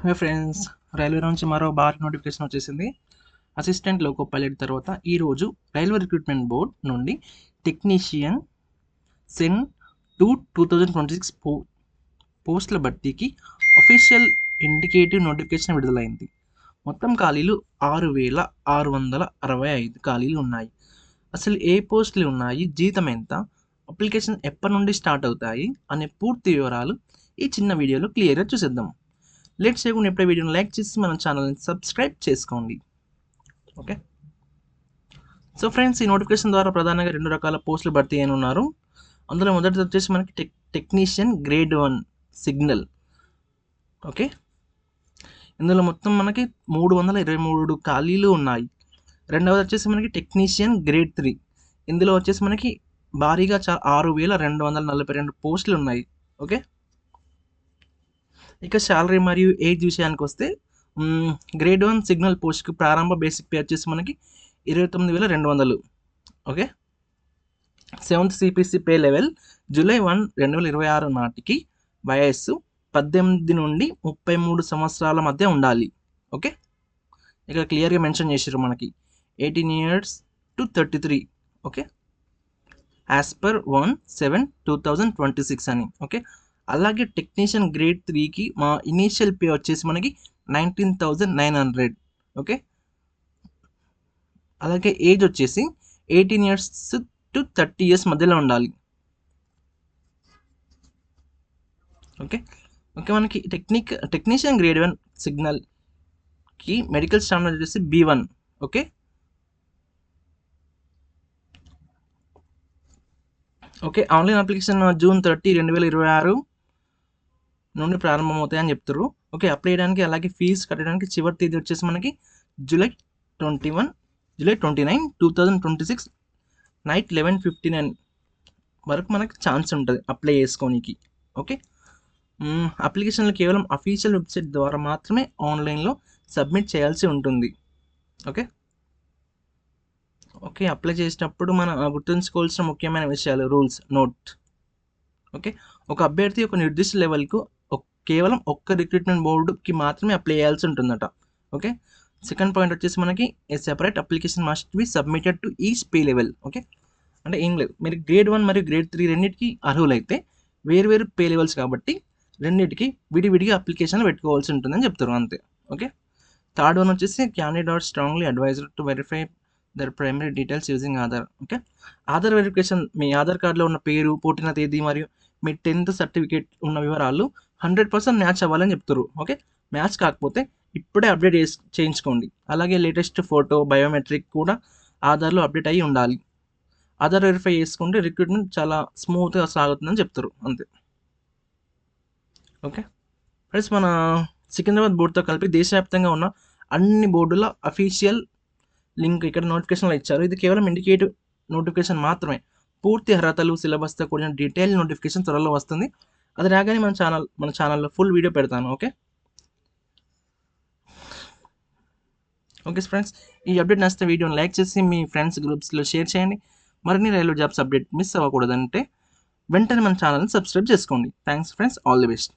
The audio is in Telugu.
హే ఫ్రెండ్స్, రైల్వే నుంచి మరో భారీ నోటిఫికేషన్ వచ్చేసింది. అసిస్టెంట్ లోకో పైలట్ తర్వాత ఈరోజు రైల్వే రిక్రూట్మెంట్ బోర్డ్ నుండి టెక్నీషియన్ సెన్ 2026 పోస్టుల భర్తీకి అఫీషియల్ ఇండికేటివ్ నోటిఫికేషన్ విడుదలైంది. మొత్తం ఖాళీలు 6,665 ఖాళీలు ఉన్నాయి. అసలు ఏ పోస్టులు ఉన్నాయి, జీతం ఎంత, అప్లికేషన్ ఎప్పటి నుండి స్టార్ట్ అవుతాయి అనే పూర్తి వివరాలు ఈ చిన్న వీడియోలో క్లియర్గా చూసేద్దాం. లేట్ చేయకుండా ఇప్పుడే వీడియోని లైక్ చేసి మన ఛానల్ని సబ్స్క్రైబ్ చేసుకోండి. ఓకే, సో ఫ్రెండ్స్, ఈ నోటిఫికేషన్ ద్వారా ప్రధానంగా 2 రకాల పోస్టులు భర్తీ అయిన ఉన్నారు. అందులో మొదటిది వచ్చేసి మనకి టెక్నీషియన్ గ్రేడ్ 1 సిగ్నల్. ఓకే, ఇందులో మొత్తం మనకి 323 ఖాళీలు ఉన్నాయి. రెండవది వచ్చేసి మనకి టెక్నీషియన్ గ్రేడ్ 3. ఇందులో వచ్చేసి మనకి భారీగా 6,242 పోస్టులు ఉన్నాయి. ఓకే, ఇక శాలరీ మరియు ఏజ్ విషయానికి వస్తే గ్రేడ్ 1 సిగ్నల్ పోస్ట్కి ప్రారంభ బేసిక్ పే వచ్చేసి మనకి 29,200. Okay, 7th CPC pay level July 1, 2026 నాటికి వయస్సు 18 నుండి 33 సంవత్సరాల మధ్య ఉండాలి. ఓకే, ఇక్కడ క్లియర్గా మెన్షన్ చేసారు మనకి 18 years to 33. Okay, as per 1/7/2026 అని. ఓకే, అలాగే టెక్నీషియన్ గ్రేడ్ 3కి మా ఇనీషియల్ పే వచ్చేసి మనకి 19,900. ఓకే, అలాగే ఏజ్ వచ్చేసి 18 years to 30 years మధ్యలో ఉండాలి. ఓకే ఓకే మనకి టెక్నీషియన్ గ్రేడ్ 1 సిగ్నల్కి మెడికల్ స్టాండర్డ్ వచ్చేసి B1. Okay okay online application June 30, 2026 నుండి ప్రారంభమవుతాయని చెప్తారు. ఓకే, అప్లై చేయడానికి అలాగే ఫీజు కట్టడానికి చివరి తేదీ వచ్చేసి మనకి July 29, 2026 నైట్ 11:59 వరకు మనకి ఛాన్స్ ఉంటుంది అప్లై చేసుకోనికి. ఓకే, అప్లికేషన్లు కేవలం అఫీషియల్ వెబ్సైట్ ద్వారా మాత్రమే ఆన్లైన్లో సబ్మిట్ చేయాల్సి ఉంటుంది. ఓకే ఓకే అప్లై చేసేటప్పుడు మనం గుర్తుంచుకోవాల్సిన ముఖ్యమైన విషయాలు, రూల్స్ నోట్. ఓకే, ఒక అభ్యర్థి ఒక నిర్దిష్ట లెవెల్కు కేవలం ఒక్క రిక్రూట్మెంట్ బోర్డుకి మాత్రమే అప్లై చేయాల్సి ఉంటుందట. ఓకే, సెకండ్ పాయింట్ వచ్చేసి మనకి a separate application must be submitted to each pay level. Okay, అంటే ఏం లేదు, మీరు గ్రేడ్ 1 మరియు గ్రేడ్ 3 రెండింటికి అర్హులైతే వేరు పే లెవెల్స్ కాబట్టి రెండింటికి విడివిడిగా అప్లికేషన్లు పెట్టుకోవాల్సి ఉంటుందని చెప్తారు, అంతే. ఓకే, థర్డ్ వన్ వచ్చేసి candidate are strongly advised to verify their primary details using Aadhaar. Okay, Aadhaar verification, మీ ఆధార్ కార్డులో ఉన్న పేరు, పుట్టిన తేదీ మరియు మీ 10th సర్టిఫికేట్ ఉన్న వివరాలు 100% మ్యాచ్ అవ్వాలని చెప్తారు. ఓకే, మ్యాచ్ కాకపోతే ఇప్పుడే అప్డేట్ చేయించుకోండి. అలాగే లేటెస్ట్ ఫోటో, బయోమెట్రిక్ కూడా ఆధార్లో అప్డేట్ అయ్యి ఉండాలి. ఆధార్ వెరిఫై చేసుకుంటే రిక్రూట్మెంట్ చాలా స్మూత్గా సాగుతుందని చెప్తారు, అంతే. ఓకే ఫ్రెండ్స్, మన సికింద్రాబాద్ బోర్డుతో కలిపి దేశవ్యాప్తంగా ఉన్న అన్ని బోర్డుల అఫీషియల్ లింక్ ఇక్కడ నోటిఫికేషన్లో ఇచ్చారు. ఇది కేవలం ఇండికేటివ్ నోటిఫికేషన్ మాత్రమే. పూర్తి అర్హతలు, సిలబస్తో కూడిన డీటెయిల్ నోటిఫికేషన్ త్వరలో వస్తుంది. అది రాగానే మన ఛానల్లో ఫుల్ వీడియో పెడతాను. ఓకే ఓకే ఫ్రెండ్స్, ఈ అప్డేట్ నచ్చితే వీడియోని లైక్ చేసి మీ ఫ్రెండ్స్ గ్రూప్స్లో షేర్ చేయండి. మరిన్ని రైల్వే జాబ్స్ అప్డేట్ మిస్ అవ్వకూడదంటే వెంటనే మన ఛానల్ని సబ్స్క్రైబ్ చేసుకోండి. Thanks friends, all the best.